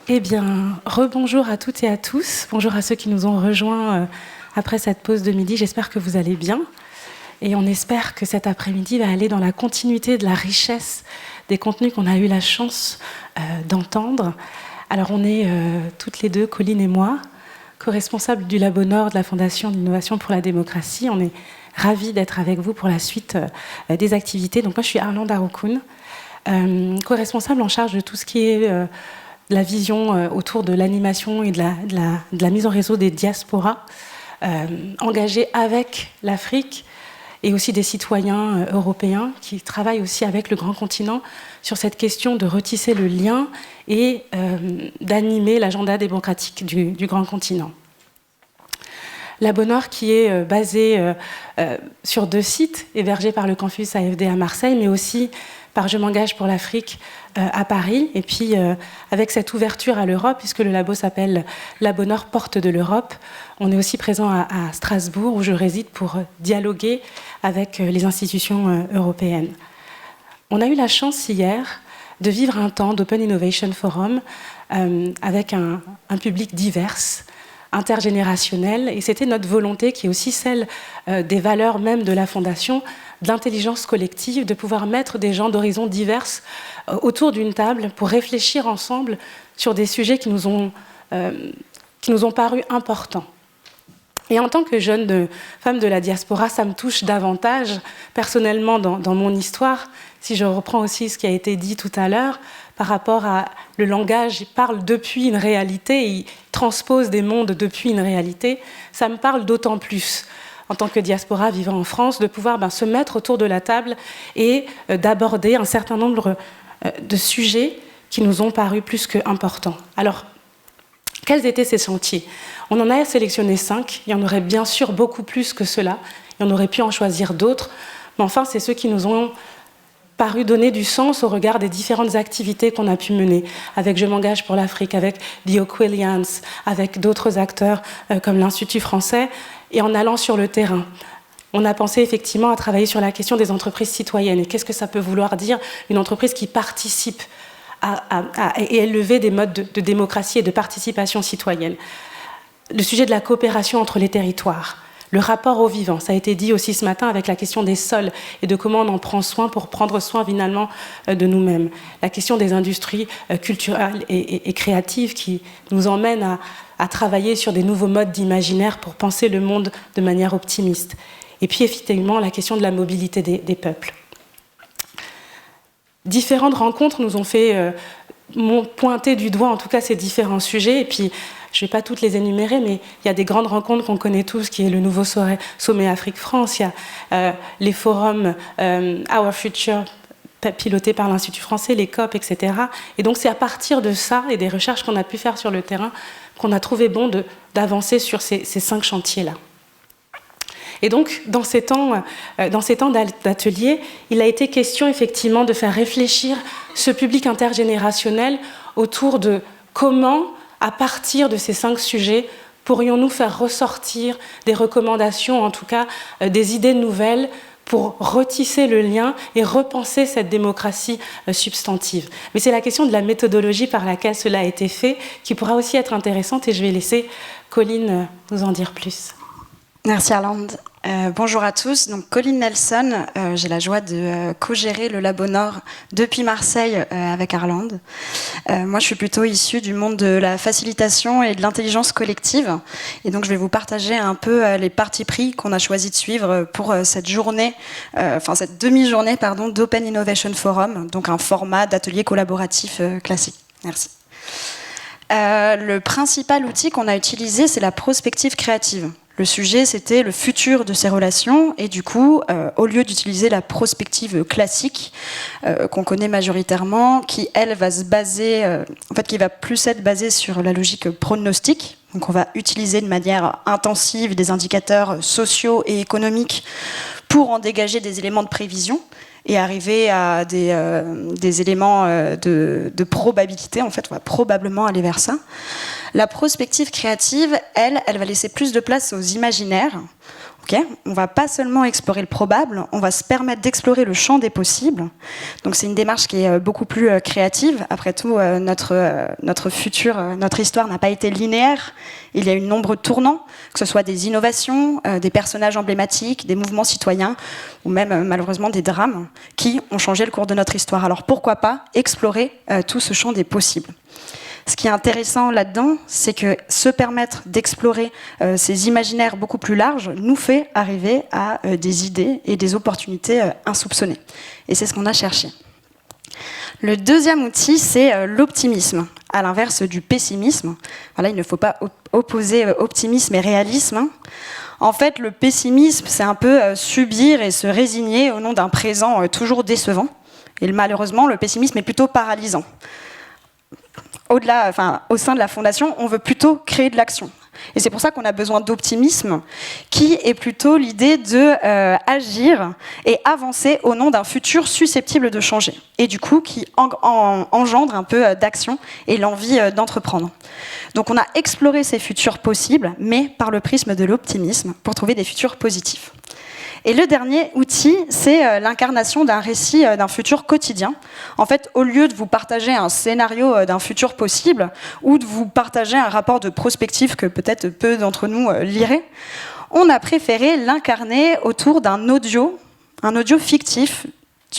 Eh bien, rebonjour à toutes et à tous. Bonjour à ceux qui nous ont rejoints après cette pause de midi. J'espère que vous allez bien. Et on espère que cet après-midi va aller dans la continuité de la richesse des contenus qu'on a eu la chance d'entendre. Alors, on est toutes les deux, Colline et moi, co-responsables du Labo Nord de la Fondation d'Innovation pour la Démocratie. On est ravis d'être avec vous pour la suite des activités. Donc, moi, je suis Arlande Aroukoun, co-responsable en charge de tout ce qui est la vision autour de l'animation et de la mise en réseau des diasporas engagées avec l'Afrique et aussi des citoyens européens qui travaillent aussi avec le grand continent sur cette question de retisser le lien et d'animer l'agenda démocratique du grand continent. Labo Nord qui est basé sur 2 sites hébergés par le campus AFD à Marseille, mais aussi par Je m'engage pour l'Afrique à Paris, et puis avec cette ouverture à l'Europe, puisque le labo s'appelle Labo Nord Porte de l'Europe. On est aussi présent à Strasbourg, où je réside pour dialoguer avec les institutions européennes. On a eu la chance hier de vivre un temps d'Open Innovation Forum avec un public divers, intergénérationnel, et c'était notre volonté, qui est aussi celle des valeurs même de la Fondation, de l'intelligence collective, de pouvoir mettre des gens d'horizons divers autour d'une table pour réfléchir ensemble sur des sujets qui nous ont paru importants. Et en tant que jeune femme de la diaspora, ça me touche davantage, personnellement, dans mon histoire, si je reprends aussi ce qui a été dit tout à l'heure, par rapport à le langage, il parle depuis une réalité, il transpose des mondes depuis une réalité, ça me parle d'autant plus, en tant que diaspora vivant en France, de pouvoir se mettre autour de la table et d'aborder un certain nombre de sujets qui nous ont paru plus qu'importants. Alors, quels étaient ces chantiers ? On en a sélectionné 5, il y en aurait bien sûr beaucoup plus que cela, et on aurait pu en choisir d'autres, mais enfin, c'est ceux qui nous ont paru donner du sens au regard des différentes activités qu'on a pu mener, avec Je m'engage pour l'Afrique, avec The Oak Williams, avec d'autres acteurs comme l'Institut français, et en allant sur le terrain. On a pensé effectivement à travailler sur la question des entreprises citoyennes, et qu'est-ce que ça peut vouloir dire, une entreprise qui participe à élever des modes de démocratie et de participation citoyenne. Le sujet de la coopération entre les territoires, le rapport au vivant, ça a été dit aussi ce matin avec la question des sols et de comment on en prend soin pour prendre soin finalement de nous-mêmes. La question des industries culturelles et créatives qui nous emmènent à travailler sur des nouveaux modes d'imaginaire pour penser le monde de manière optimiste. Et puis effectivement la question de la mobilité des peuples. Différentes rencontres nous ont fait pointer du doigt en tout cas ces différents sujets, et puis je ne vais pas toutes les énumérer, mais il y a des grandes rencontres qu'on connaît tous, qui est le nouveau sommet Afrique-France, il y a les forums Our Future, pilotés par l'Institut français, les COP, etc. Et donc c'est à partir de ça et des recherches qu'on a pu faire sur le terrain qu'on a trouvé bon d'avancer sur ces 5 chantiers-là. Et donc, dans ces temps d'atelier, il a été question effectivement de faire réfléchir ce public intergénérationnel autour de comment, à partir de ces 5 sujets, pourrions-nous faire ressortir des recommandations, en tout cas des idées nouvelles pour retisser le lien et repenser cette démocratie substantive. Mais c'est la question de la méthodologie par laquelle cela a été fait qui pourra aussi être intéressante, et je vais laisser Colline nous en dire plus. Merci Arlande. Bonjour à tous, donc Colline Nelson, j'ai la joie de co-gérer le Labo Nord depuis Marseille avec Arlande. Moi je suis plutôt issue du monde de la facilitation et de l'intelligence collective, et donc je vais vous partager un peu les partis pris qu'on a choisi de suivre pour cette journée, cette demi-journée d'Open Innovation Forum, donc un format d'atelier collaboratif classique. Merci. Le principal outil qu'on a utilisé, c'est la prospective créative. Le sujet, c'était le futur de ces relations, et du coup, au lieu d'utiliser la prospective classique qu'on connaît majoritairement, qui elle va se baser, qui va plus être basée sur la logique pronostique. Donc, on va utiliser de manière intensive des indicateurs sociaux et économiques pour en dégager des éléments de prévision et arriver à des éléments de probabilité. En fait, on va probablement aller vers ça. La prospective créative, elle va laisser plus de place aux imaginaires. Okay, on ne va pas seulement explorer le probable, on va se permettre d'explorer le champ des possibles. Donc c'est une démarche qui est beaucoup plus créative. Après tout, notre futur, notre histoire n'a pas été linéaire. Il y a eu de nombreux tournants, que ce soit des innovations, des personnages emblématiques, des mouvements citoyens, ou même malheureusement des drames qui ont changé le cours de notre histoire. Alors pourquoi pas explorer tout ce champ des possibles ? Ce qui est intéressant là-dedans, c'est que se permettre d'explorer ces imaginaires beaucoup plus larges nous fait arriver à des idées et des opportunités insoupçonnées. Et c'est ce qu'on a cherché. Le deuxième outil, c'est l'optimisme, à l'inverse du pessimisme. Voilà, il ne faut pas opposer optimisme et réalisme. En fait, le pessimisme, c'est un peu subir et se résigner au nom d'un présent toujours décevant. Et malheureusement, le pessimisme est plutôt paralysant. Au sein de la Fondation, on veut plutôt créer de l'action. Et c'est pour ça qu'on a besoin d'optimisme, qui est plutôt l'idée d'agir et avancer au nom d'un futur susceptible de changer. Et du coup, qui engendre un peu d'action et l'envie d'entreprendre. Donc on a exploré ces futurs possibles, mais par le prisme de l'optimisme, pour trouver des futurs positifs. Et le dernier outil, c'est l'incarnation d'un récit d'un futur quotidien. En fait, au lieu de vous partager un scénario d'un futur possible ou de vous partager un rapport de prospective que peut-être peu d'entre nous liraient, on a préféré l'incarner autour d'un audio fictif,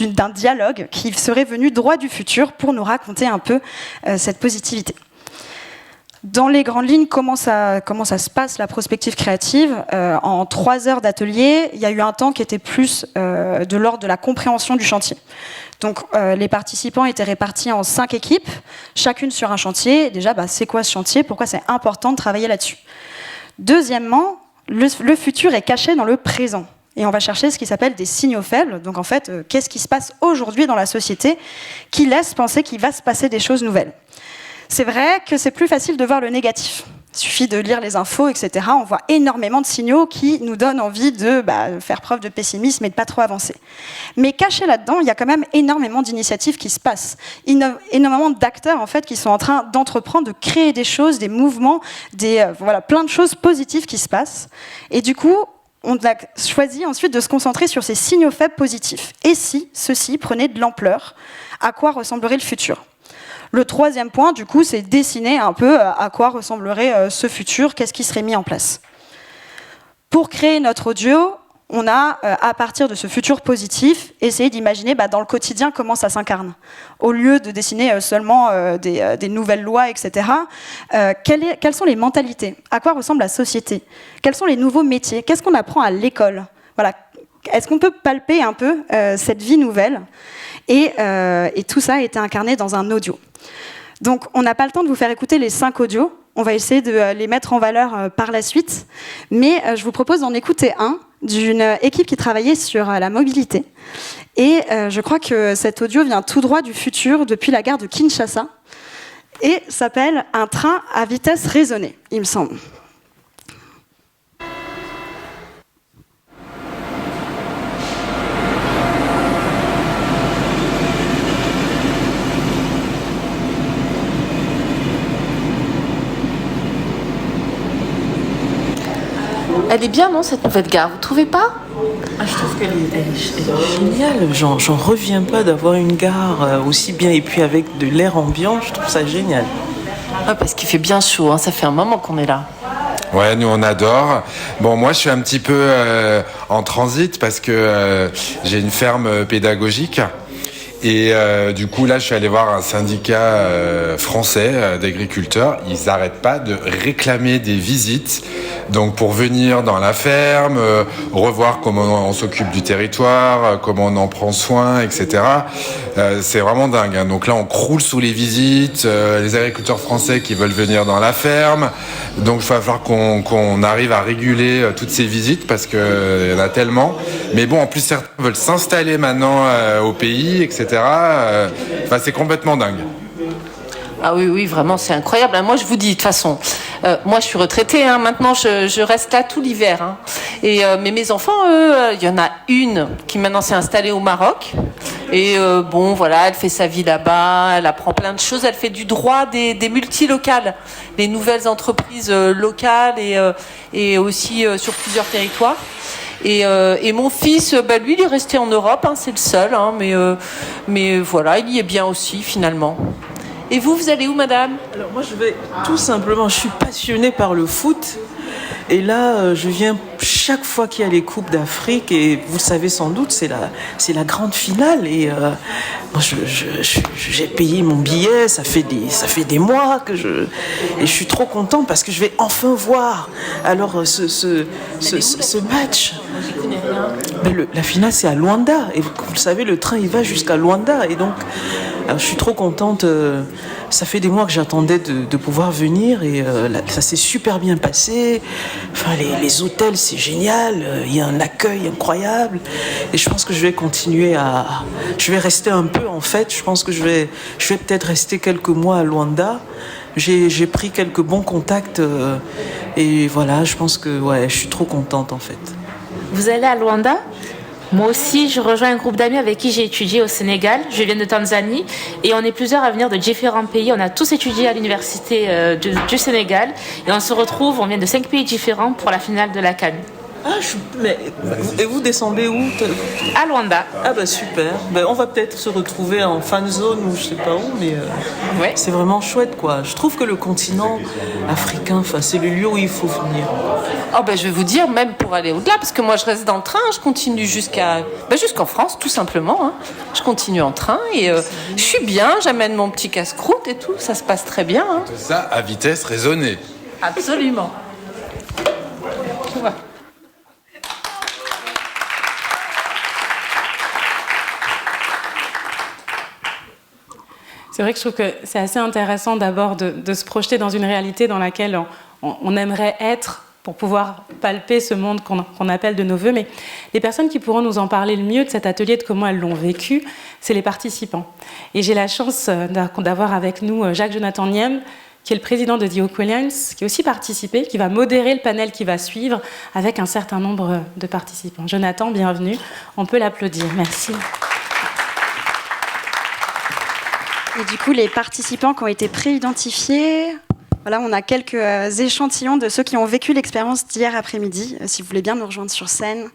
d'un dialogue qui serait venu droit du futur pour nous raconter un peu cette positivité. Dans les grandes lignes, comment ça se passe, la prospective créative ? En 3 heures d'atelier, il y a eu un temps qui était plus de l'ordre de la compréhension du chantier. Donc, les participants étaient répartis en 5 équipes, chacune sur un chantier. Déjà, c'est quoi ce chantier ? Pourquoi c'est important de travailler là-dessus ? Deuxièmement, le futur est caché dans le présent. Et on va chercher ce qui s'appelle des signaux faibles. Donc, en fait, qu'est-ce qui se passe aujourd'hui dans la société qui laisse penser qu'il va se passer des choses nouvelles ? C'est vrai que c'est plus facile de voir le négatif. Il suffit de lire les infos, etc. On voit énormément de signaux qui nous donnent envie de faire preuve de pessimisme et de pas trop avancer. Mais caché là-dedans, il y a quand même énormément d'initiatives qui se passent. Énormément d'acteurs en fait, qui sont en train d'entreprendre, de créer des choses, des mouvements, plein de choses positives qui se passent. Et du coup, on a choisi ensuite de se concentrer sur ces signaux faibles positifs. Et si ceux-ci prenaient de l'ampleur, à quoi ressemblerait le futur ? Le troisième point, du coup, c'est dessiner un peu à quoi ressemblerait ce futur, qu'est-ce qui serait mis en place. Pour créer notre audio, on a, à partir de ce futur positif, essayé d'imaginer dans le quotidien comment ça s'incarne. Au lieu de dessiner seulement des nouvelles lois, etc., quelles sont les mentalités ? À quoi ressemble la société ? Quels sont les nouveaux métiers ? Qu'est-ce qu'on apprend à l'école ? Voilà. Est-ce qu'on peut palper un peu cette vie nouvelle ? Et tout ça a été incarné dans un audio. Donc, on n'a pas le temps de vous faire écouter les 5 audios. On va essayer de les mettre en valeur par la suite. Mais je vous propose d'en écouter un d'une équipe qui travaillait sur la mobilité. Et je crois que cet audio vient tout droit du futur, depuis la gare de Kinshasa. Et s'appelle « Un train à vitesse raisonnée », il me semble. Elle est bien, non, cette nouvelle gare, vous trouvez pas ? Je trouve qu'elle est géniale. J'en reviens pas d'avoir une gare aussi bien et puis avec de l'air ambiant, je trouve ça génial. Ouais, parce qu'il fait bien chaud, hein, ça fait un moment qu'on est là. Ouais, nous on adore. Bon, moi je suis un petit peu en transit parce que j'ai une ferme pédagogique. Et du coup, là, je suis allé voir un syndicat français d'agriculteurs. Ils n'arrêtent pas de réclamer des visites. Donc, pour venir dans la ferme, revoir comment on s'occupe du territoire, comment on en prend soin, etc. C'est vraiment dingue, hein. Donc là, on croule sous les visites. Les agriculteurs français qui veulent venir dans la ferme. Donc, il va falloir qu'on arrive à réguler toutes ces visites parce qu'il y en a tellement. Mais bon, en plus, certains veulent s'installer maintenant au pays, etc. C'est complètement dingue. Ah oui, vraiment, c'est incroyable. Moi, je vous dis, de toute façon, moi, je suis retraitée. Maintenant, je reste là tout l'hiver. Mais mes enfants, eux, il y en a une qui maintenant s'est installée au Maroc. Et voilà, elle fait sa vie là-bas. Elle apprend plein de choses. Elle fait du droit des multilocales, les nouvelles entreprises locales et aussi sur plusieurs territoires. Et mon fils, lui, il est resté en Europe, c'est le seul, mais voilà, il y est bien aussi finalement. Et vous allez où, madame? Alors moi, je vais tout simplement, je suis passionnée par le foot. Et là, je viens chaque fois qu'il y a les Coupes d'Afrique, et vous le savez sans doute, c'est la grande finale. Et moi, j'ai payé mon billet, ça fait des mois et je suis trop contente parce que je vais enfin voir alors ce match. Mais la finale, c'est à Luanda. Et vous le savez, le train, il va jusqu'à Luanda. Et donc, alors, je suis trop contente. Ça fait des mois que j'attendais de pouvoir venir, et ça s'est super bien passé. Enfin, les hôtels, c'est génial. Il y a un accueil incroyable. Et je pense que je vais continuer je vais rester un peu, en fait. Je pense que je vais peut-être rester quelques mois à Luanda. J'ai pris quelques bons contacts. Et voilà, je pense que je suis trop contente, en fait. Vous allez à Luanda? Moi aussi, je rejoins un groupe d'amis avec qui j'ai étudié au Sénégal. Je viens de Tanzanie et on est plusieurs à venir de différents pays. On a tous étudié à l'université du Sénégal et on se retrouve, on vient de 5 pays différents pour la finale de la CAN. Et vous descendez où? À Luanda. Ah bah super. On va peut-être se retrouver en fan zone ou je sais pas où, mais c'est vraiment chouette quoi. Je trouve que le continent africain, c'est le lieu où il faut venir. Je vais vous dire, même pour aller au-delà, parce que moi je reste dans le train, je continue jusqu'en France tout simplement. Je continue en train et je suis bien, j'amène mon petit casse-croûte et tout, ça se passe très bien. Tout ça à vitesse raisonnée. Absolument. Voilà. C'est vrai que je trouve que c'est assez intéressant d'abord de se projeter dans une réalité dans laquelle on aimerait être pour pouvoir palper ce monde qu'on appelle de nos voeux. Mais les personnes qui pourront nous en parler le mieux de cet atelier, de comment elles l'ont vécu, c'est les participants. Et j'ai la chance d'avoir avec nous Jacques-Jonathan Niem, qui est le président de The Oak Williams, qui a aussi participé, qui va modérer le panel qui va suivre avec un certain nombre de participants. Jonathan, bienvenue. On peut l'applaudir. Merci. Et du coup, les participants qui ont été pré-identifiés, voilà, on a quelques échantillons de ceux qui ont vécu l'expérience d'hier après-midi. Si vous voulez bien nous rejoindre sur scène.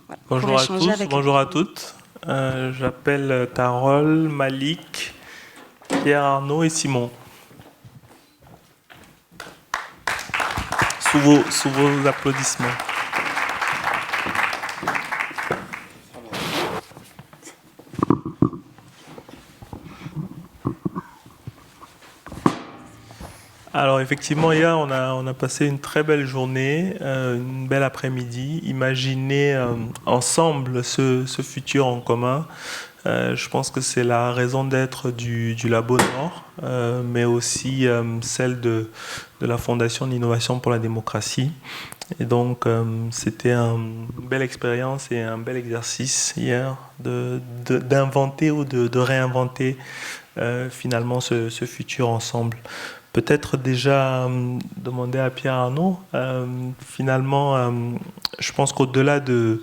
Voilà, bonjour à tous, bonjour à toutes. J'appelle Carole, Malik, Pierre Arnaud et Simon. Sous vos applaudissements. Alors effectivement, hier, on a passé une très belle journée, une belle après-midi. Imaginez ensemble ce futur en commun. Je pense que c'est la raison d'être du Labo Nord, mais aussi celle de la Fondation d'Innovation pour la Démocratie. Et donc, c'était une belle expérience et un bel exercice hier d'inventer ou de réinventer finalement ce futur ensemble. Peut-être déjà demander à Pierre Arnaud, finalement, je pense qu'au-delà de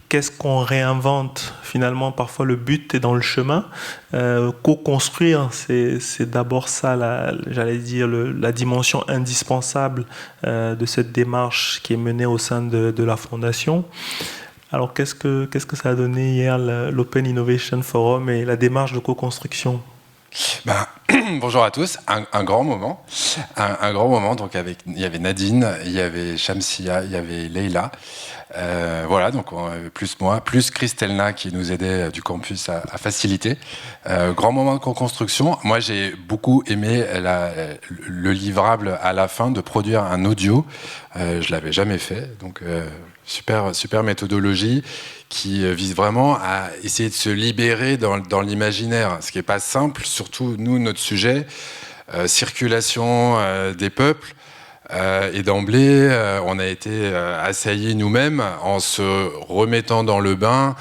qu'est-ce qu'on réinvente, finalement, parfois le but est dans le chemin. Co-construire, c'est d'abord ça, j'allais dire, la dimension indispensable de cette démarche qui est menée au sein de la Fondation. Alors, qu'est-ce que ça a donné hier, l'Open Innovation Forum et la démarche de co-construction ? Bonjour à tous, un grand moment, un grand moment. Donc il y avait Nadine, il y avait Shamsia, il y avait Leïla, voilà, donc plus moi, plus Christelna qui nous aidait du campus à faciliter. Grand moment de co-construction. Moi j'ai beaucoup aimé le livrable à la fin de produire un audio. Je l'avais jamais fait, donc super méthodologie qui vise vraiment à essayer de se libérer dans l'imaginaire, ce qui n'est pas simple, surtout nous, notre sujet, circulation des peuples. Et d'emblée, on a été assaillis nous-mêmes en se remettant dans le bain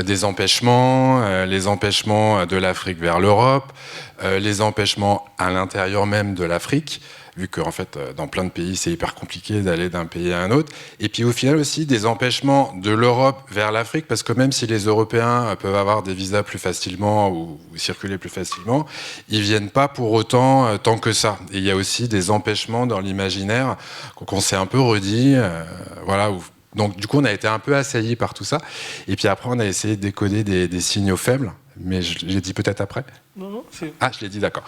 des empêchements, les empêchements de l'Afrique vers l'Europe, les empêchements à l'intérieur même de l'Afrique, vu qu'en fait, dans plein de pays, c'est hyper compliqué d'aller d'un pays à un autre. Et puis au final aussi, des empêchements de l'Europe vers l'Afrique, parce que même si les Européens peuvent avoir des visas plus facilement ou circuler plus facilement, ils viennent pas pour autant tant que ça. Et il y a aussi des empêchements dans l'imaginaire qu'on s'est un peu redit, voilà, où Donc du coup, on a été un peu assaillis par tout ça. Et puis après, on a essayé de décoder des signaux faibles. Mais j'ai dit peut-être après. Non, c'est... Ah, je l'ai dit, d'accord.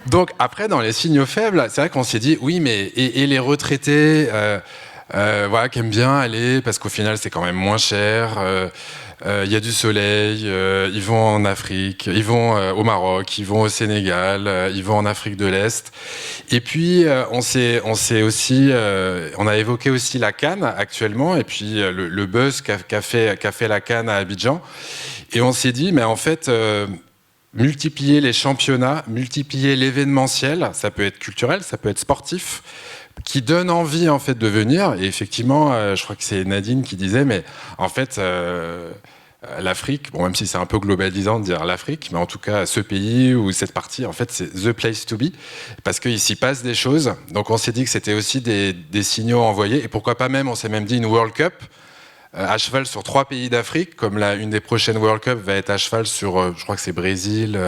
Donc après, dans les signaux faibles, c'est vrai qu'on s'est dit, oui, mais et les retraités voilà, qui aiment bien aller, parce qu'au final, c'est quand même moins cher. Il y a du soleil, ils vont en Afrique, ils vont au Maroc, ils vont au Sénégal, ils vont en Afrique de l'Est. Et puis on a évoqué aussi la CAN actuellement, et puis le buzz qu'a fait la CAN à Abidjan. Et on s'est dit, mais en fait, multiplier les championnats, multiplier l'événementiel, ça peut être culturel, ça peut être sportif, qui donne envie en fait de venir. Et effectivement, je crois que c'est Nadine qui disait, mais en fait, l'Afrique, bon, même si c'est un peu globalisant de dire l'Afrique, mais en tout cas, ce pays ou cette partie, en fait, c'est the place to be, parce qu'il s'y passe des choses. Donc, on s'est dit que c'était aussi des signaux envoyés. Et pourquoi pas même, on s'est même dit une World Cup à cheval sur 3 pays d'Afrique, comme une des prochaines World Cup va être à cheval sur, je crois que c'est Brésil,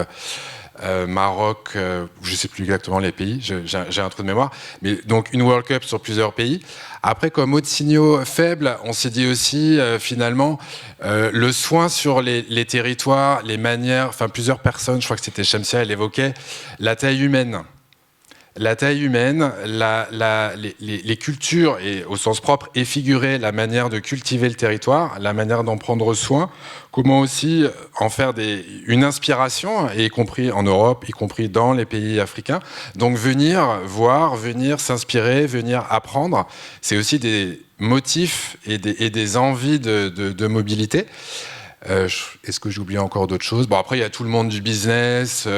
Maroc, je ne sais plus exactement les pays, j'ai un trou de mémoire, mais donc une World Cup sur plusieurs pays. Après, comme autre signaux faibles, on s'est dit aussi finalement le soin sur les territoires, les manières, enfin plusieurs personnes, je crois que c'était Shamsia, elle évoquait la taille humaine. La taille humaine, les cultures, et au sens propre, et figurer la manière de cultiver le territoire, la manière d'en prendre soin, comment aussi en faire une inspiration, y compris en Europe, y compris dans les pays africains. Donc venir voir, venir s'inspirer, venir apprendre, c'est aussi des motifs et des envies de mobilité. Est-ce que j'ai oublié encore d'autres choses? Bon, après, il y a tout le monde du business,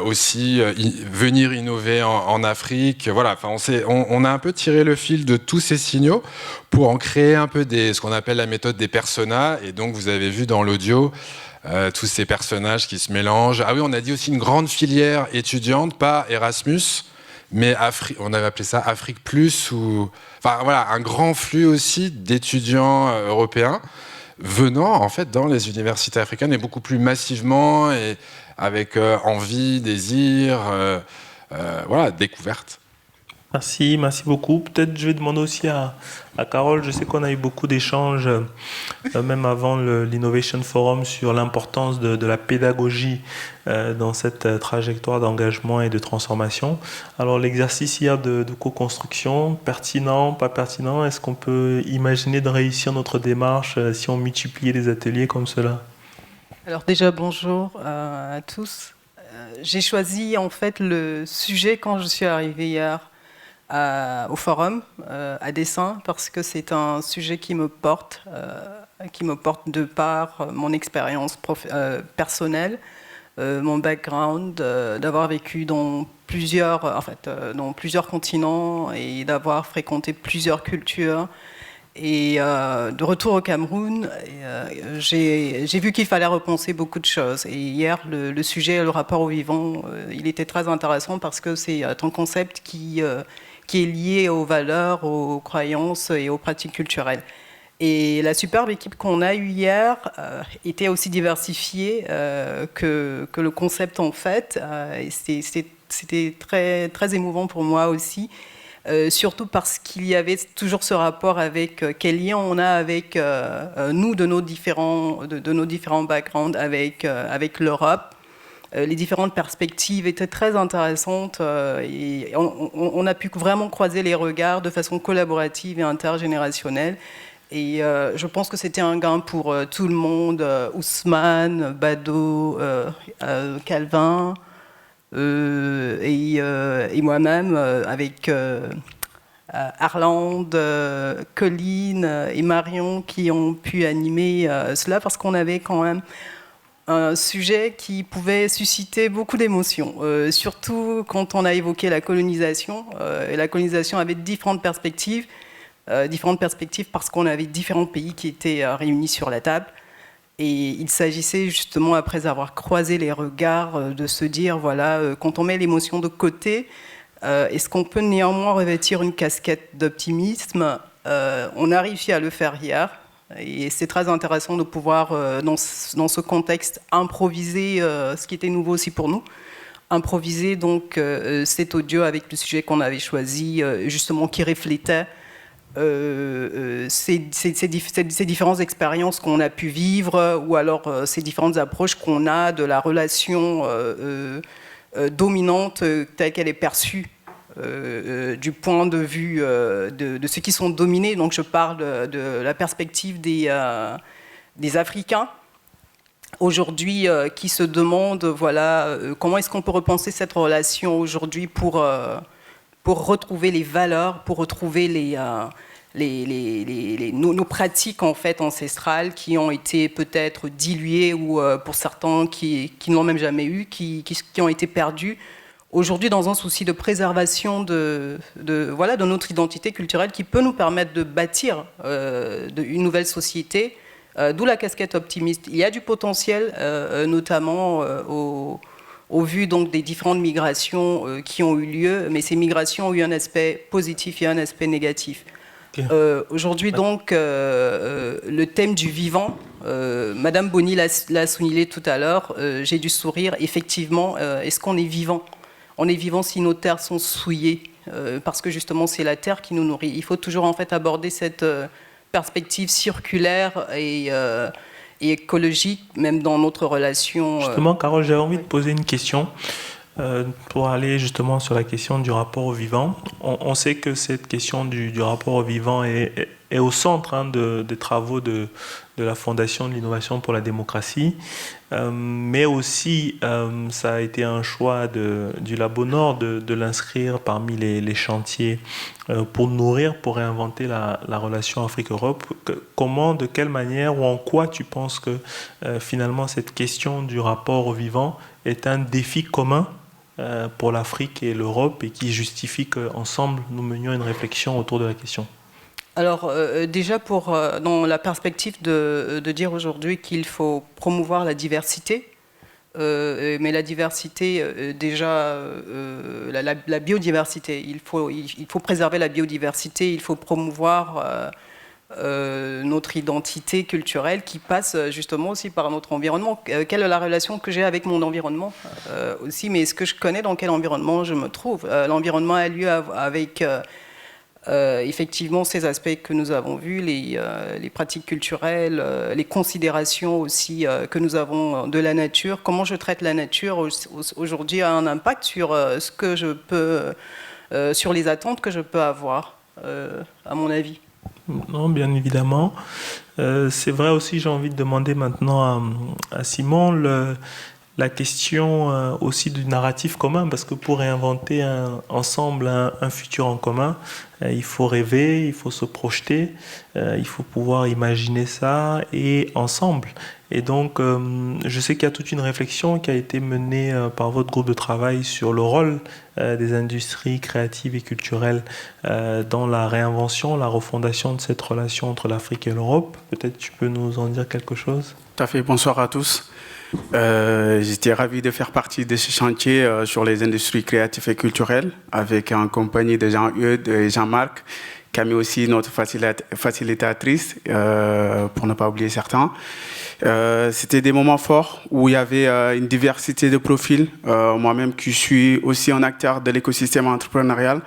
aussi venir innover en Afrique. Voilà, enfin, on a un peu tiré le fil de tous ces signaux pour en créer un peu ce qu'on appelle la méthode des personas. Et donc, vous avez vu dans l'audio tous ces personnages qui se mélangent. Ah oui, on a dit aussi une grande filière étudiante, pas Erasmus, mais on avait appelé ça Afrique Plus, enfin voilà, un grand flux aussi d'étudiants européens venant en fait dans les universités africaines et beaucoup plus massivement et avec envie, désir, voilà, découverte. Merci beaucoup. Peut-être je vais demander aussi à Carole, je sais qu'on a eu beaucoup d'échanges, même avant l'Innovation Forum, sur l'importance de la pédagogie dans cette trajectoire d'engagement et de transformation. Alors l'exercice hier de co-construction, pertinent, pas pertinent, est-ce qu'on peut imaginer de réussir notre démarche si on multipliait des ateliers comme cela? Alors déjà, bonjour à tous. J'ai choisi en fait le sujet quand je suis arrivée hier au forum à dessein parce que c'est un sujet qui me porte de par mon expérience personnelle, mon background, d'avoir vécu dans plusieurs continents et d'avoir fréquenté plusieurs cultures. Et de retour au Cameroun, j'ai vu qu'il fallait repenser beaucoup de choses. Et hier, le sujet, le rapport au vivant, il était très intéressant parce que c'est un concept qui est lié aux valeurs, aux croyances et aux pratiques culturelles. Et la superbe équipe qu'on a eue hier était aussi diversifiée que le concept en fait. C'était très, très émouvant pour moi aussi. Surtout parce qu'il y avait toujours ce rapport avec quel lien on a avec nous de nos différents backgrounds, avec l'Europe. Les différentes perspectives étaient très intéressantes et on a pu vraiment croiser les regards de façon collaborative et intergénérationnelle. Et je pense que c'était un gain pour tout le monde, Ousmane, Bado, Calvin. Et moi-même avec Arlande, Colline et Marion qui ont pu animer cela parce qu'on avait quand même un sujet qui pouvait susciter beaucoup d'émotions, surtout quand on a évoqué la colonisation. Et la colonisation avait différentes perspectives parce qu'on avait différents pays qui étaient réunis sur la table. Et il s'agissait justement, après avoir croisé les regards, de se dire, voilà, quand on met l'émotion de côté, est-ce qu'on peut néanmoins revêtir une casquette d'optimisme? On a réussi à le faire hier. Et c'est très intéressant de pouvoir, dans ce contexte, improviser ce qui était nouveau aussi pour nous. Improviser donc cet audio avec le sujet qu'on avait choisi, justement qui reflétait ces différentes expériences qu'on a pu vivre, ou alors ces différentes approches qu'on a de la relation dominante telle qu'elle est perçue du point de vue de ceux qui sont dominés. Donc je parle de la perspective des Africains aujourd'hui qui se demandent comment est-ce qu'on peut repenser cette relation aujourd'hui pour retrouver les valeurs, pour retrouver nos pratiques en fait ancestrales qui ont été peut-être diluées ou pour certains qui ne l'ont même jamais eu, qui ont été perdues. Aujourd'hui, dans un souci de préservation de notre identité culturelle qui peut nous permettre de bâtir une nouvelle société, d'où la casquette optimiste. Il y a du potentiel, notamment au vu donc des différentes migrations qui ont eu lieu, mais ces migrations ont eu un aspect positif et un aspect négatif. Okay. Aujourd'hui, donc, le thème du vivant, Madame Bonny l'a souligné tout à l'heure, j'ai dû sourire. Effectivement, est-ce qu'on est vivant ? On est vivant si nos terres sont souillées, parce que justement, c'est la terre qui nous nourrit. Il faut toujours en fait aborder cette perspective circulaire et écologique, même dans notre relation. Justement, Carole, j'avais envie de poser une question. Pour aller justement sur la question du rapport au vivant, on sait que cette question du rapport au vivant est au centre des travaux de la Fondation de l'innovation pour la démocratie, mais aussi ça a été un choix du Labo Nord de l'inscrire parmi les chantiers pour nourrir, pour réinventer la relation Afrique-Europe. Comment, de quelle manière ou en quoi tu penses que finalement cette question du rapport au vivant est un défi commun pour l'Afrique et l'Europe et qui justifie qu'ensemble nous menions une réflexion autour de la question? Alors déjà dans la perspective de dire aujourd'hui qu'il faut promouvoir la diversité, mais la diversité déjà la biodiversité, il faut préserver la biodiversité, il faut promouvoir notre identité culturelle qui passe justement aussi par notre environnement. Quelle est la relation que j'ai avec mon environnement aussi, mais est-ce que je connais dans quel environnement je me trouve? L'environnement a lieu avec effectivement ces aspects que nous avons vus, les pratiques culturelles, les considérations aussi que nous avons de la nature. Comment je traite la nature aujourd'hui a un impact sur ce que je peux, sur les attentes que je peux avoir, à mon avis. Non, bien évidemment. C'est vrai aussi, j'ai envie de demander maintenant à Simon la question aussi du narratif commun, parce que pour réinventer ensemble un futur en commun, il faut rêver, il faut se projeter, il faut pouvoir imaginer ça et ensemble. Et donc, je sais qu'il y a toute une réflexion qui a été menée par votre groupe de travail sur le rôle des industries créatives et culturelles dans la réinvention, la refondation de cette relation entre l'Afrique et l'Europe. Peut-être tu peux nous en dire quelque chose? Tout à fait, bonsoir à tous. J'étais ravi de faire partie de ce chantier sur les industries créatives et culturelles avec en compagnie de Jean-Eudes et Jean-Marc, Camille aussi, notre facilitatrice, pour ne pas oublier certains. C'était des moments forts où il y avait une diversité de profils. Moi-même qui suis aussi un acteur de l'écosystème entrepreneurial,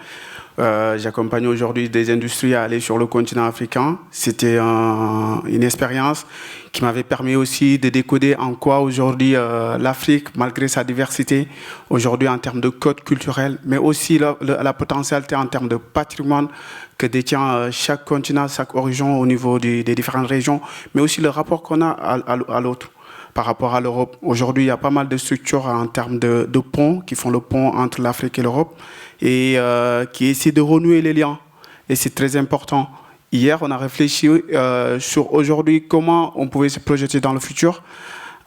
j'accompagne aujourd'hui des industries à aller sur le continent africain. C'était une expérience qui m'avait permis aussi de décoder en quoi aujourd'hui l'Afrique, malgré sa diversité, aujourd'hui en termes de code culturel, mais aussi la potentialité en termes de patrimoine que détient chaque continent, chaque origine au niveau des différentes régions, mais aussi le rapport qu'on a à l'autre. Par rapport à l'Europe, aujourd'hui, il y a pas mal de structures en termes de ponts qui font le pont entre l'Afrique et l'Europe et qui essaient de renouer les liens. Et c'est très important. Hier, on a réfléchi sur aujourd'hui comment on pouvait se projeter dans le futur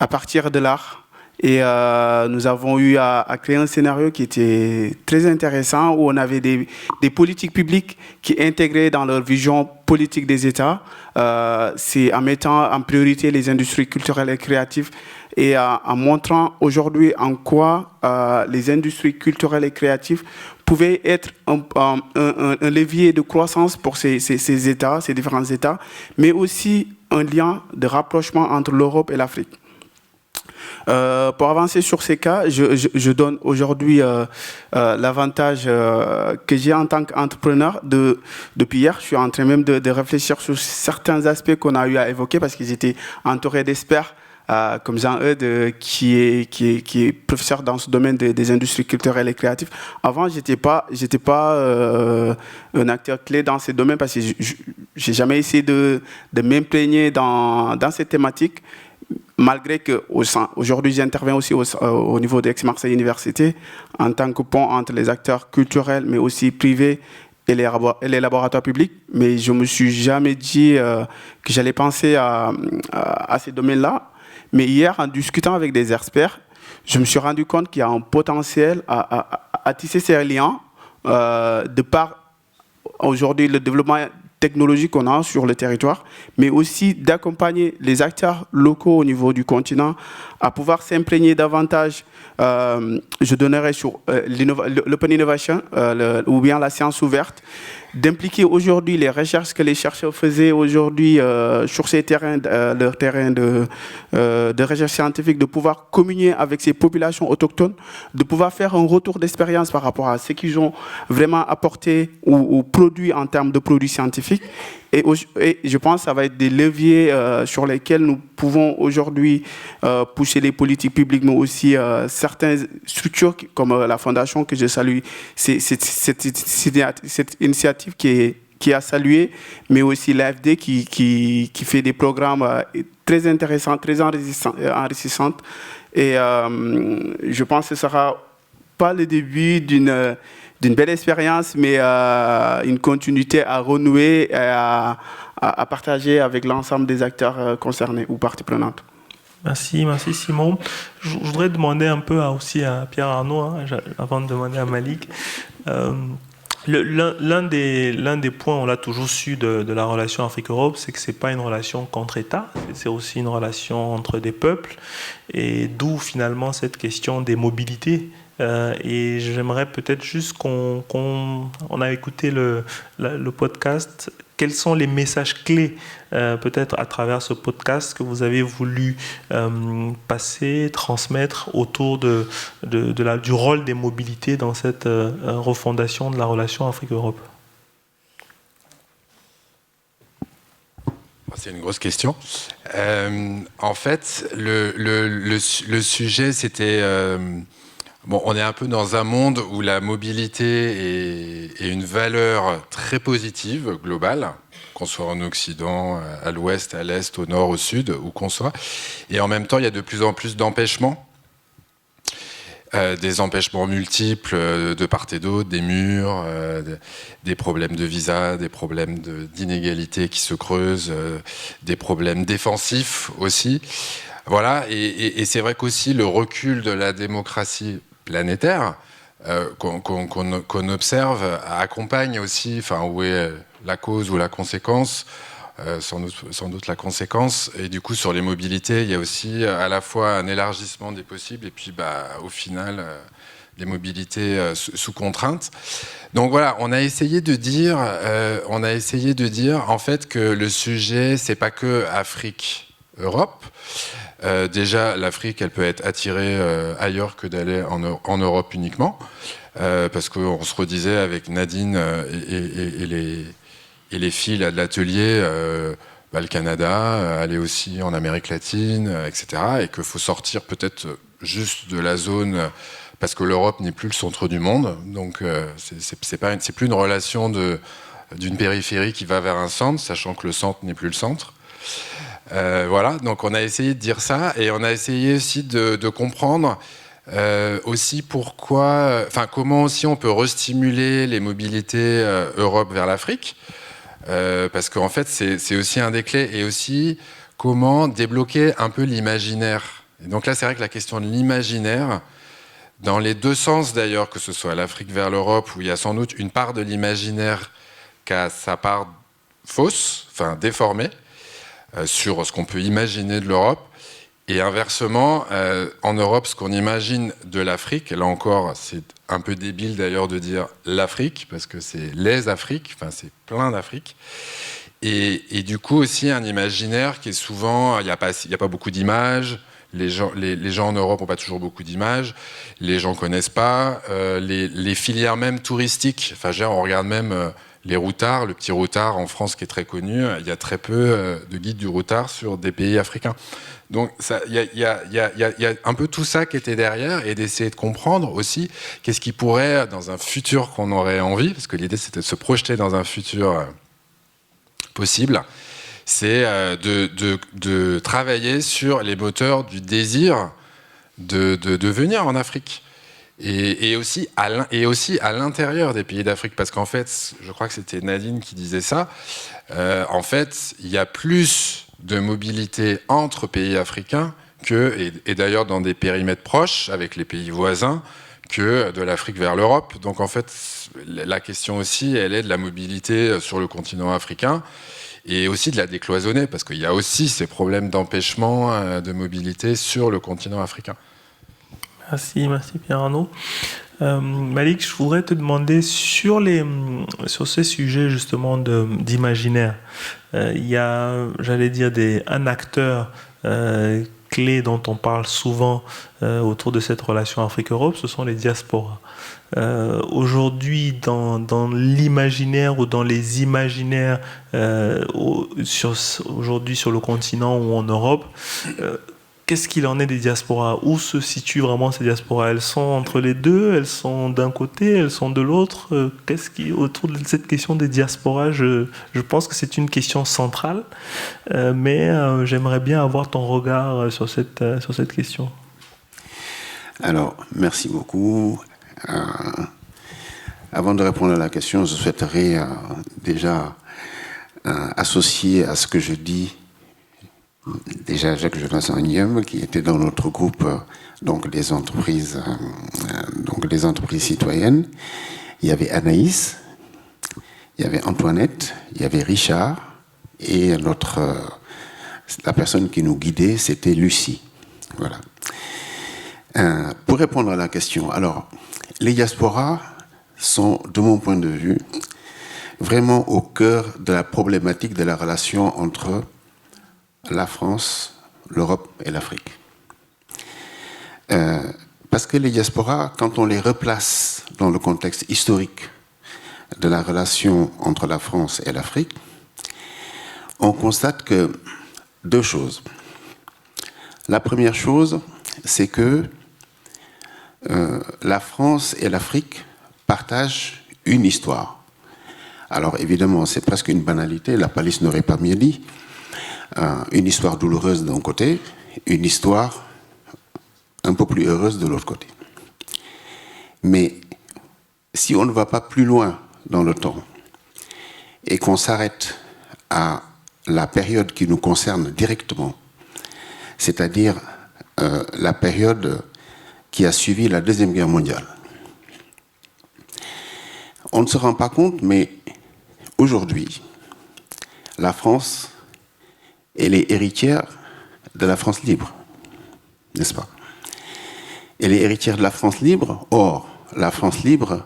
à partir de l'art. Et nous avons eu à créer un scénario qui était très intéressant où on avait des politiques publiques qui intégraient dans leur vision politique des États. C'est en mettant en priorité les industries culturelles et créatives et en montrant aujourd'hui en quoi les industries culturelles et créatives pouvaient être un levier de croissance pour ces États, ces différents États, mais aussi un lien de rapprochement entre l'Europe et l'Afrique. Pour avancer sur ces cas, je donne aujourd'hui l'avantage que j'ai en tant qu'entrepreneur. Depuis hier, je suis en train même de réfléchir sur certains aspects qu'on a eu à évoquer parce qu'ils étaient entourés d'experts. Comme Jean-Eudes, qui est professeur dans ce domaine des industries culturelles et créatives. Avant, j'étais pas un acteur clé dans ces domaines parce que j'ai jamais essayé de m'imprégner dans ces thématiques, malgré que aujourd'hui j'interviens aussi au niveau d'Aix-Marseille Université en tant que pont entre les acteurs culturels, mais aussi privés et les laboratoires publics. Mais je me suis jamais dit que j'allais penser à ces domaines-là. Mais hier, en discutant avec des experts, je me suis rendu compte qu'il y a un potentiel à tisser ces liens de par aujourd'hui le développement technologique qu'on a sur le territoire, mais aussi d'accompagner les acteurs locaux au niveau du continent à pouvoir s'imprégner davantage. Je donnerai sur l'open innovation ou bien la science ouverte, d'impliquer aujourd'hui les recherches que les chercheurs faisaient aujourd'hui sur ces terrains, leur terrain de recherche scientifique, de pouvoir communier avec ces populations autochtones, de pouvoir faire un retour d'expérience par rapport à ce qu'ils ont vraiment apporté ou produit en termes de produits scientifiques. Et je pense que ça va être des leviers sur lesquels nous pouvons aujourd'hui pousser les politiques publiques, mais aussi certaines structures comme la Fondation que je salue. C'est cette initiative qui est à saluer, mais aussi l'AFD qui fait des programmes très intéressants, très enrichissants. Et je pense que ce ne sera pas le début d'une belle expérience, mais une continuité à renouer et à partager avec l'ensemble des acteurs concernés ou parties prenantes. Merci Simon. Je voudrais demander un peu aussi à Pierre Arnaud, avant de demander à Malik. L'un des points, on l'a toujours su de la relation Afrique-Europe, c'est que ce n'est pas une relation contre États, c'est aussi une relation entre des peuples, et d'où finalement cette question des mobilités. Et j'aimerais peut-être juste qu'on a écouté le podcast. Quels sont les messages clés, peut-être à travers ce podcast, que vous avez voulu passer, transmettre autour du rôle des mobilités dans cette refondation de la relation Afrique-Europe? C'est une grosse question. En fait, le sujet, c'était... Bon, on est un peu dans un monde où la mobilité est une valeur très positive, globale, qu'on soit en Occident, à l'Ouest, à l'Est, au Nord, au Sud, où qu'on soit. Et en même temps, il y a de plus en plus d'empêchements, des empêchements multiples de part et d'autre, des murs, des problèmes de visa, des problèmes d'inégalité qui se creusent, des problèmes défensifs aussi. Voilà, et c'est vrai qu'aussi le recul de la démocratie planétaire qu'on observe accompagne aussi, enfin, où est la cause ou la conséquence, sans doute la conséquence. Et du coup, sur les mobilités, il y a aussi à la fois un élargissement des possibles et puis au final, des mobilités sous contrainte. Donc voilà, on a essayé de dire en fait que le sujet, c'est pas que Afrique-Europe. Déjà, l'Afrique, elle peut être attirée ailleurs que d'aller en Europe uniquement, parce qu'on se redisait avec Nadine et les filles là, de l'atelier, le Canada, aller aussi en Amérique latine, etc. Et qu'il faut sortir peut-être juste de la zone, parce que l'Europe n'est plus le centre du monde, donc c'est plus une relation d'une périphérie qui va vers un centre, sachant que le centre n'est plus le centre. Voilà, donc on a essayé de dire ça, et on a essayé aussi de comprendre aussi pourquoi, comment aussi on peut restimuler les mobilités Europe vers l'Afrique, parce qu'en fait c'est aussi un des clés, et aussi comment débloquer un peu l'imaginaire. Et donc là c'est vrai que la question de l'imaginaire, dans les deux sens d'ailleurs, que ce soit l'Afrique vers l'Europe, où il y a sans doute une part de l'imaginaire qui a sa part fausse, déformée, sur ce qu'on peut imaginer de l'Europe, et inversement, en Europe, ce qu'on imagine de l'Afrique, là encore, c'est un peu débile d'ailleurs de dire l'Afrique, parce que c'est les Afriques, c'est plein d'Afriques, et du coup aussi un imaginaire qui est souvent, il n'y a pas beaucoup d'images, les gens en Europe n'ont pas toujours beaucoup d'images, les gens ne connaissent pas, les filières même touristiques, enfin, on regarde même les routards, le petit routard en France qui est très connu, il y a très peu de guides du routard sur des pays africains. Donc il y a un peu tout ça qui était derrière, et d'essayer de comprendre aussi qu'est-ce qui pourrait, dans un futur qu'on aurait envie, parce que l'idée c'était de se projeter dans un futur possible, c'est de travailler sur les moteurs du désir de venir en Afrique. Et aussi à l'intérieur des pays d'Afrique, parce qu'en fait, je crois que c'était Nadine qui disait ça, en fait, il y a plus de mobilité entre pays africains et d'ailleurs dans des périmètres proches avec les pays voisins, que de l'Afrique vers l'Europe. Donc en fait, la question aussi, elle est de la mobilité sur le continent africain, et aussi de la décloisonner, parce qu'il y a aussi ces problèmes d'empêchement de mobilité sur le continent africain. Merci Pierre-Arnaud. Malik, je voudrais te demander sur ces sujets justement d'imaginaire. Il y a, j'allais dire, un acteur clé dont on parle souvent autour de cette relation Afrique-Europe, ce sont les diasporas. Aujourd'hui, dans l'imaginaire ou dans les imaginaires aujourd'hui sur le continent ou en Europe, qu'est-ce qu'il en est des diasporas? Où se situent vraiment ces diasporas? Elles sont entre les deux? Elles sont d'un côté? Elles sont de l'autre? Autour de cette question des diasporas, je pense que c'est une question centrale, mais j'aimerais bien avoir ton regard sur cette question. Alors, merci beaucoup. Avant de répondre à la question, je souhaiterais déjà associer à ce que je dis déjà Jacques Jonas Agniem, qui était dans notre groupe, donc les entreprises citoyennes. Il y avait Anaïs, il y avait Antoinette, il y avait Richard, et la personne qui nous guidait, c'était Lucie. Voilà. Pour répondre à la question, alors, les diasporas sont, de mon point de vue, vraiment au cœur de la problématique de la relation entre la France, l'Europe et l'Afrique. Parce que les diasporas, quand on les replace dans le contexte historique de la relation entre la France et l'Afrique, on constate que deux choses. La première chose, c'est que la France et l'Afrique partagent une histoire. Alors évidemment, c'est presque une banalité, la police n'aurait pas mieux dit. Une histoire douloureuse d'un côté, une histoire un peu plus heureuse de l'autre côté. Mais si on ne va pas plus loin dans le temps et qu'on s'arrête à la période qui nous concerne directement, c'est-à-dire la période qui a suivi la Deuxième Guerre mondiale, on ne se rend pas compte, mais aujourd'hui, la France, elle est héritière de la France libre, n'est-ce pas? Elle est héritière de la France libre, or, la France libre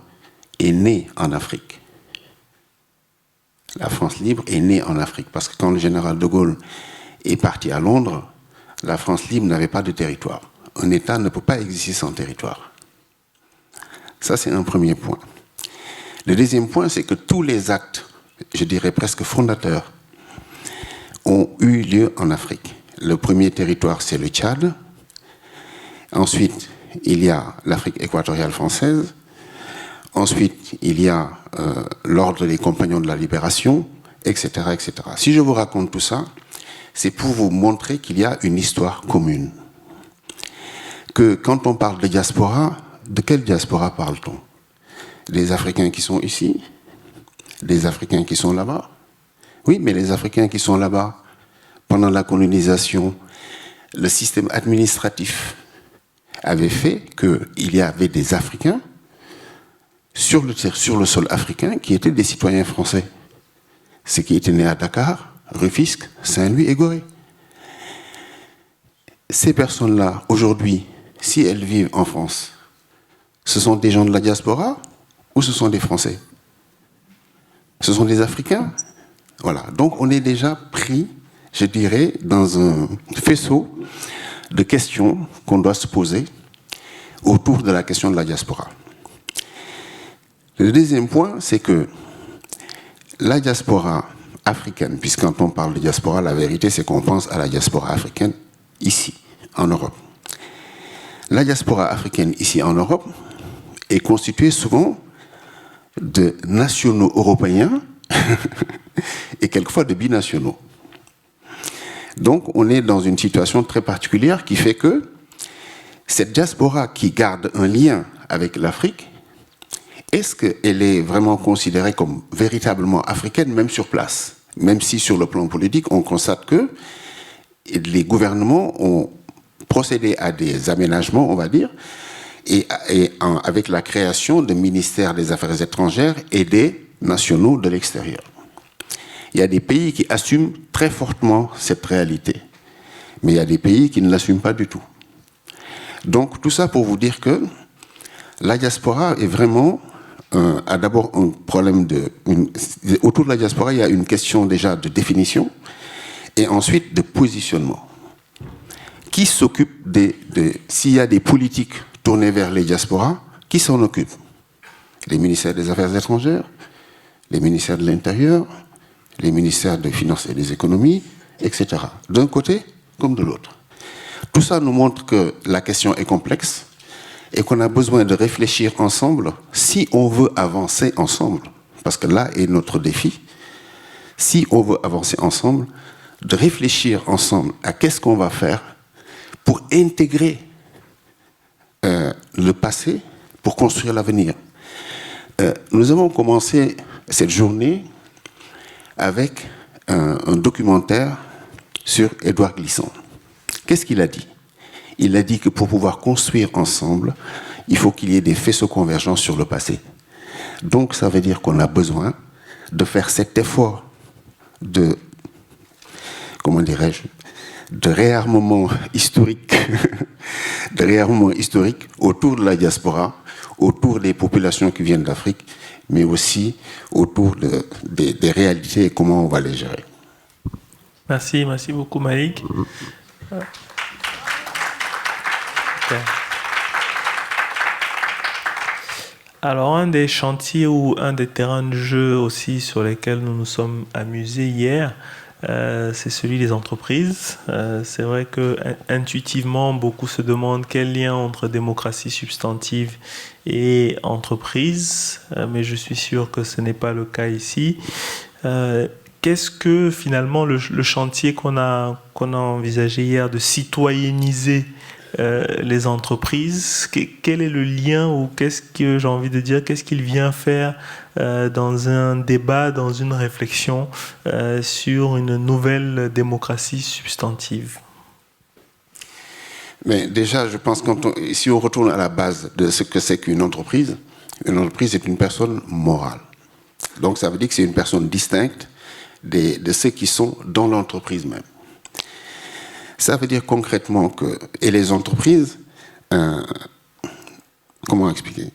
est née en Afrique. La France libre est née en Afrique, parce que quand le général de Gaulle est parti à Londres, la France libre n'avait pas de territoire. Un État ne peut pas exister sans territoire. Ça, c'est un premier point. Le deuxième point, c'est que tous les actes, je dirais presque fondateurs, ont eu lieu en Afrique. Le premier territoire, c'est le Tchad. Ensuite, il y a l'Afrique équatoriale française. Ensuite, il y a l'ordre des Compagnons de la Libération, etc., etc. Si je vous raconte tout ça, c'est pour vous montrer qu'il y a une histoire commune. Que quand on parle de diaspora, de quelle diaspora parle-t-on? Les Africains qui sont ici? Les Africains qui sont là-bas? Oui, mais les Africains qui sont là-bas, pendant la colonisation, le système administratif avait fait qu'il y avait des Africains sur le sol africain qui étaient des citoyens français. Ceux qui étaient nés à Dakar, Rufisque, Saint-Louis et Gorée. Ces personnes-là, aujourd'hui, si elles vivent en France, ce sont des gens de la diaspora ou ce sont des Français? Ce sont des Africains? Voilà. Donc on est déjà pris, je dirais, dans un faisceau de questions qu'on doit se poser autour de la question de la diaspora. Le deuxième point, c'est que la diaspora africaine, puisque quand on parle de diaspora, la vérité, c'est qu'on pense à la diaspora africaine ici, en Europe. La diaspora africaine ici, en Europe, est constituée souvent de nationaux européens et quelquefois de binationaux. Donc, on est dans une situation très particulière qui fait que cette diaspora qui garde un lien avec l'Afrique, est-ce qu'elle est vraiment considérée comme véritablement africaine, même sur place? Même si sur le plan politique, on constate que les gouvernements ont procédé à des aménagements, on va dire, avec la création de ministères des Affaires étrangères et des nationaux de l'extérieur. Il y a des pays qui assument très fortement cette réalité, mais il y a des pays qui ne l'assument pas du tout. Donc tout ça pour vous dire que la diaspora est vraiment a d'abord un problème autour de la diaspora, il y a une question déjà de définition et ensuite de positionnement. Qui s'occupe s'il y a des politiques tournées vers les diasporas, qui s'en occupe? Les ministères des Affaires étrangères, les ministères de l'Intérieur, les ministères des Finances et des Économies, etc. D'un côté comme de l'autre. Tout ça nous montre que la question est complexe et qu'on a besoin de réfléchir ensemble si on veut avancer ensemble. Parce que là est notre défi. Si on veut avancer ensemble, de réfléchir ensemble à qu'est-ce qu'on va faire pour intégrer le passé, pour construire l'avenir. Nous avons commencé cette journée avec un documentaire sur Édouard Glissant. Qu'est-ce qu'il a dit? Il a dit que pour pouvoir construire ensemble, il faut qu'il y ait des faisceaux convergents sur le passé. Donc ça veut dire qu'on a besoin de faire cet effort de, comment dirais-je, de réarmement historique, de réarmement historique autour de la diaspora, autour des populations qui viennent d'Afrique, mais aussi autour des réalités et comment on va les gérer. Merci beaucoup Malik. Alors, un des chantiers ou un des terrains de jeu aussi sur lesquels nous nous sommes amusés hier, c'est celui des entreprises. C'est vrai que intuitivement, beaucoup se demandent quel lien entre démocratie substantive et entreprise, mais je suis sûr que ce n'est pas le cas ici. Qu'est-ce que finalement le chantier qu'on a envisagé hier de citoyenniser les entreprises, quel est le lien ou qu'est-ce que j'ai envie de dire, qu'est-ce qu'il vient faire dans un débat, dans une réflexion sur une nouvelle démocratie substantive? Mais déjà, je pense que si on retourne à la base de ce que c'est qu'une entreprise est une personne morale. Donc ça veut dire que c'est une personne distincte de ceux qui sont dans l'entreprise même. Ça veut dire concrètement que, et les entreprises, comment expliquer,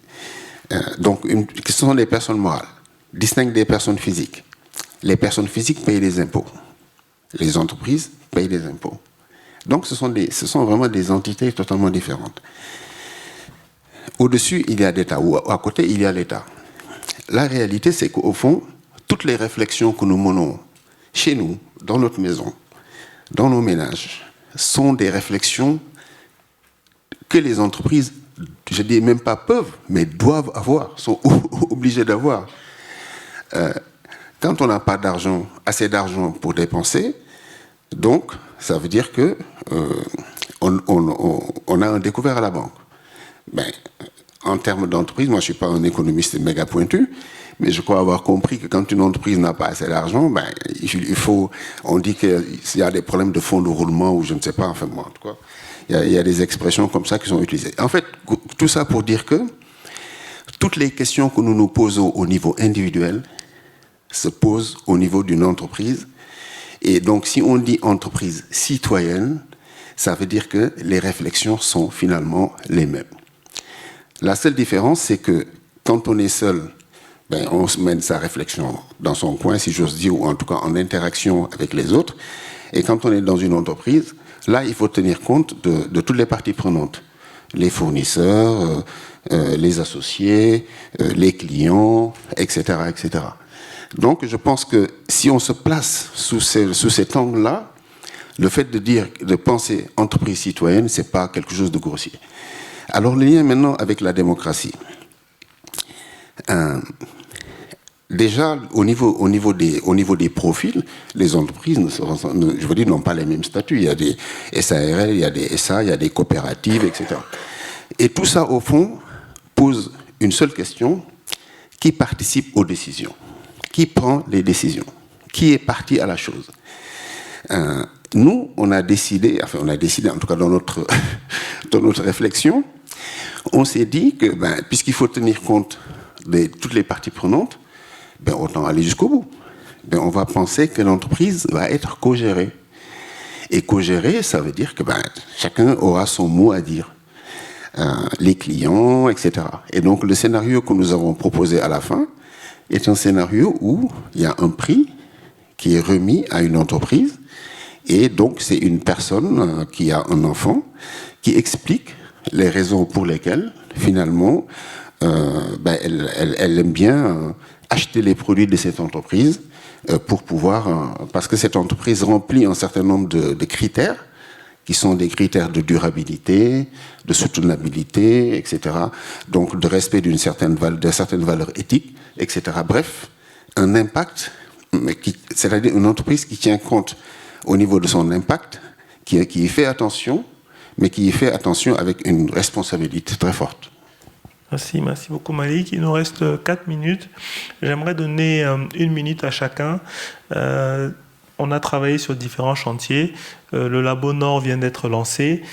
donc ce sont des personnes morales, distinctes des personnes physiques. Les personnes physiques payent des impôts. Les entreprises payent des impôts. Donc ce sont vraiment des entités totalement différentes. Au-dessus, il y a l'État, ou à côté, il y a l'État. La réalité, c'est qu'au fond, toutes les réflexions que nous menons chez nous, dans notre maison, dans nos ménages, sont des réflexions que les entreprises, je ne dis même pas peuvent, mais doivent avoir, sont obligées d'avoir. Quand on n'a pas d'argent, assez d'argent pour dépenser, donc ça veut dire que on a un découvert à la banque. Ben, en termes d'entreprise, moi je ne suis pas un économiste méga pointu, mais je crois avoir compris que quand une entreprise n'a pas assez d'argent, ben, on dit qu'il y a des problèmes de fonds de roulement ou je ne sais pas, enfin moi en tout cas, il y a des expressions comme ça qui sont utilisées. En fait, tout ça pour dire que toutes les questions que nous nous posons au niveau individuel se posent au niveau d'une entreprise. Et donc si on dit entreprise citoyenne, ça veut dire que les réflexions sont finalement les mêmes. La seule différence, c'est que quand on est seul, ben, on se mène sa réflexion dans son coin, si j'ose dire, ou en tout cas en interaction avec les autres. Et quand on est dans une entreprise, Là, il faut tenir compte de toutes les parties prenantes. Les fournisseurs, les associés, les clients, etc., etc. Donc, je pense que si on se place sous cet angle-là, le fait de penser entreprise citoyenne, c'est pas quelque chose de grossier. Alors, le lien maintenant avec la démocratie. Déjà, au niveau des profils, les entreprises, je veux dire, n'ont pas les mêmes statuts. Il y a des SARL, il y a des SA, il y a des coopératives, etc. Et tout ça, au fond, pose une seule question: qui participe aux décisions? Qui prend les décisions? Qui est parti à la chose? Nous, on a décidé, en tout cas dans notre réflexion, on s'est dit que, puisqu'il faut tenir compte de toutes les parties prenantes, autant aller jusqu'au bout. On va penser que l'entreprise va être co-gérée. Et co-gérée, ça veut dire que chacun aura son mot à dire. Les clients, etc. Et donc, le scénario que nous avons proposé à la fin est un scénario où il y a un prix qui est remis à une entreprise. Et donc, c'est une personne qui a un enfant qui explique les raisons pour lesquelles, finalement, elle aime bien acheter les produits de cette entreprise pour pouvoir... parce que cette entreprise remplit un certain nombre de critères qui sont des critères de durabilité, de soutenabilité, etc. Donc, de respect de certaines valeurs éthiques, etc. Bref, un impact, c'est-à-dire une entreprise qui tient compte au niveau de son impact, qui y fait attention, mais qui y fait attention avec une responsabilité très forte. Merci beaucoup Malik. Il nous reste 4 minutes. J'aimerais donner 1 minute à chacun. On a travaillé sur différents chantiers. Le Labo Nord vient d'être lancé.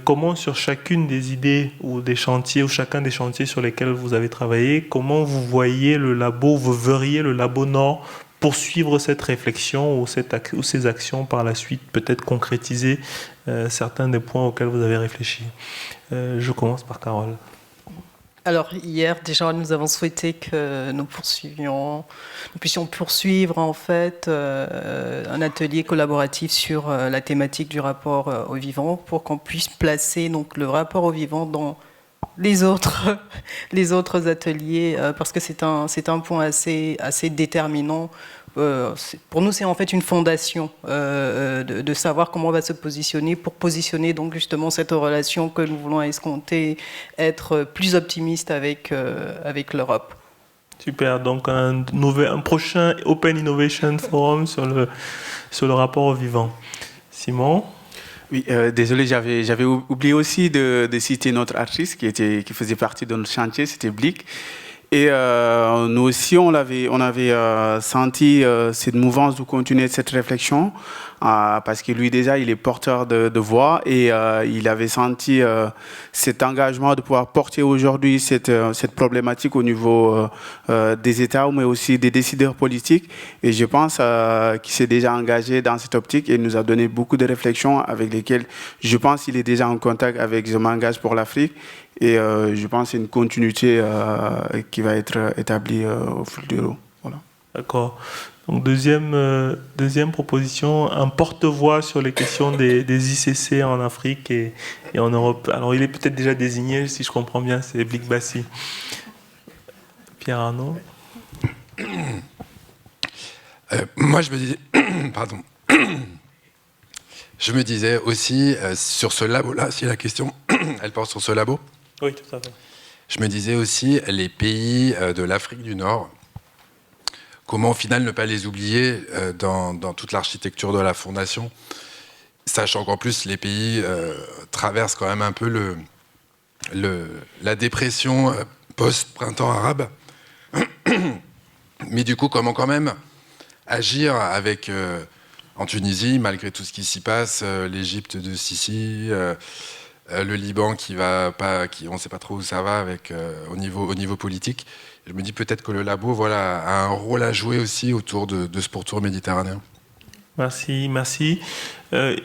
Comment, sur chacune des idées ou des chantiers, ou chacun des chantiers sur lesquels vous avez travaillé, comment vous voyez le labo, vous verriez le Labo Nord poursuivre cette réflexion ou ces actions par la suite, peut-être concrétiser certains des points auxquels vous avez réfléchi. Je commence par Carole. Alors hier déjà nous avons souhaité que nous puissions poursuivre en fait un atelier collaboratif sur la thématique du rapport au vivant pour qu'on puisse placer donc le rapport au vivant dans les autres ateliers parce que c'est un point assez déterminant. Pour nous, c'est en fait une fondation de savoir comment on va se positionner pour positionner donc justement cette relation que nous voulons escompter, être plus optimiste avec l'Europe. Super, donc un prochain Open Innovation Forum sur le rapport au vivant. Simon ? Oui, désolé, j'avais oublié aussi de citer notre artiste qui faisait partie de notre chantier, c'était Blick. Et nous aussi, on avait senti cette mouvance de continuer cette réflexion parce que lui déjà, il est porteur de voix et il avait senti cet engagement de pouvoir porter aujourd'hui cette problématique au niveau des États, mais aussi des décideurs politiques. Et je pense qu'il s'est déjà engagé dans cette optique et nous a donné beaucoup de réflexions avec lesquelles je pense qu'il est déjà en contact avec Je m'engage pour l'Afrique. Et je pense que c'est une continuité qui va être établie au fil de l'eau. Voilà. D'accord. Donc deuxième proposition, un porte-voix sur les questions des ICC en Afrique et en Europe. Alors il est peut-être déjà désigné, si je comprends bien, c'est Blick Bassi. Pierre Arnaud. Moi je me disais, pardon. Je me disais aussi sur ce labo-là, si la question elle porte sur ce labo. Oui, tout à fait. Je me disais aussi les pays de l'Afrique du Nord, comment au final ne pas les oublier dans toute l'architecture de la fondation, sachant qu'en plus les pays traversent quand même un peu la dépression post-printemps arabe. Mais du coup, comment quand même agir avec en Tunisie, malgré tout ce qui s'y passe, l'Égypte de Sisi, le Liban on ne sait pas trop où ça va au niveau politique. Je me dis peut-être que le labo a un rôle à jouer aussi autour de ce pourtour méditerranéen. Merci.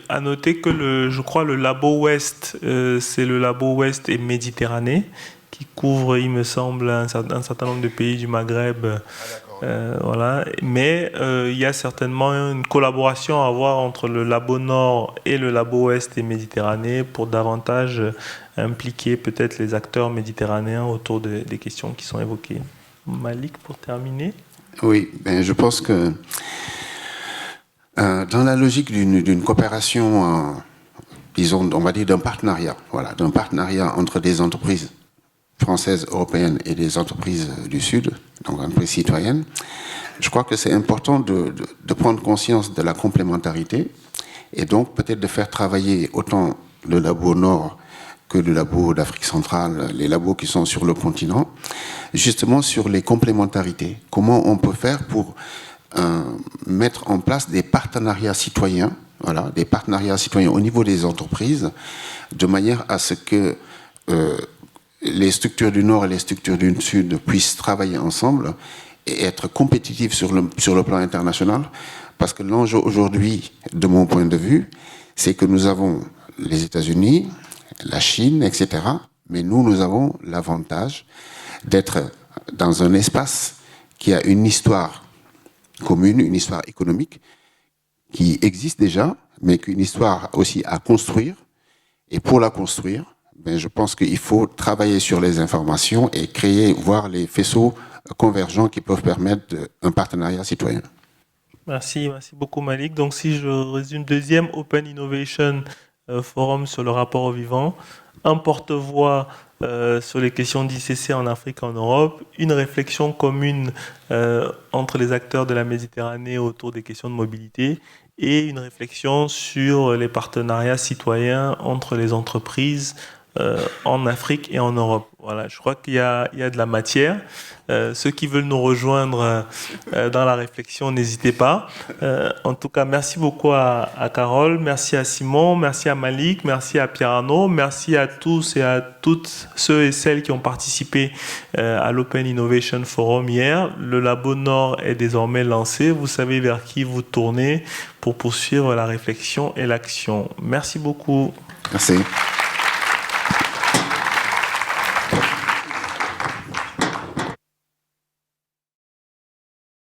À noter que je crois le Labo Ouest, c'est le Labo Ouest et Méditerranée qui couvre, il me semble, un certain nombre de pays du Maghreb. Ah, d'accord, Voilà. Mais il y a certainement une collaboration à avoir entre le Labo Nord et le Labo Ouest et Méditerranée pour davantage impliquer peut-être les acteurs méditerranéens autour des questions qui sont évoquées. Malik, pour terminer. Oui, je pense que dans la logique d'une coopération, disons, on va dire d'un partenariat, voilà, d'un partenariat entre des entreprises françaises, européennes et des entreprises du Sud, donc entreprises citoyennes, je crois que c'est important de prendre conscience de la complémentarité et donc peut-être de faire travailler autant le Labo Nord que le Labo d'Afrique centrale, les labos qui sont sur le continent, justement sur les complémentarités. Comment on peut faire pour mettre en place des partenariats citoyens, voilà, des partenariats citoyens au niveau des entreprises, de manière à ce que les structures du Nord et les structures du Sud puissent travailler ensemble et être compétitifs sur le plan international. Parce que l'enjeu aujourd'hui, de mon point de vue, c'est que nous avons les États-Unis, la Chine, etc. Mais nous avons l'avantage d'être dans un espace qui a une histoire commune, une histoire économique qui existe déjà, mais qu'une histoire aussi à construire. Et pour la construire, je pense qu'il faut travailler sur les informations et créer, voir les faisceaux convergents qui peuvent permettre un partenariat citoyen. Merci beaucoup Malik. Donc si je résume, deuxième Open Innovation Forum sur le rapport au vivant, un porte-voix sur les questions d'ICC en Afrique, en Europe, une réflexion commune entre les acteurs de la Méditerranée autour des questions de mobilité et une réflexion sur les partenariats citoyens entre les entreprises en Afrique et en Europe. Voilà, je crois qu'il y a de la matière. Ceux qui veulent nous rejoindre dans la réflexion, n'hésitez pas. En tout cas, merci beaucoup à Carole, merci à Simon, merci à Malik, merci à Pierre-Arnaud, merci à tous et à toutes ceux et celles qui ont participé à l'Open Innovation Forum hier. Le Labo Nord est désormais lancé. Vous savez vers qui vous tournez pour poursuivre la réflexion et l'action. Merci beaucoup. Merci.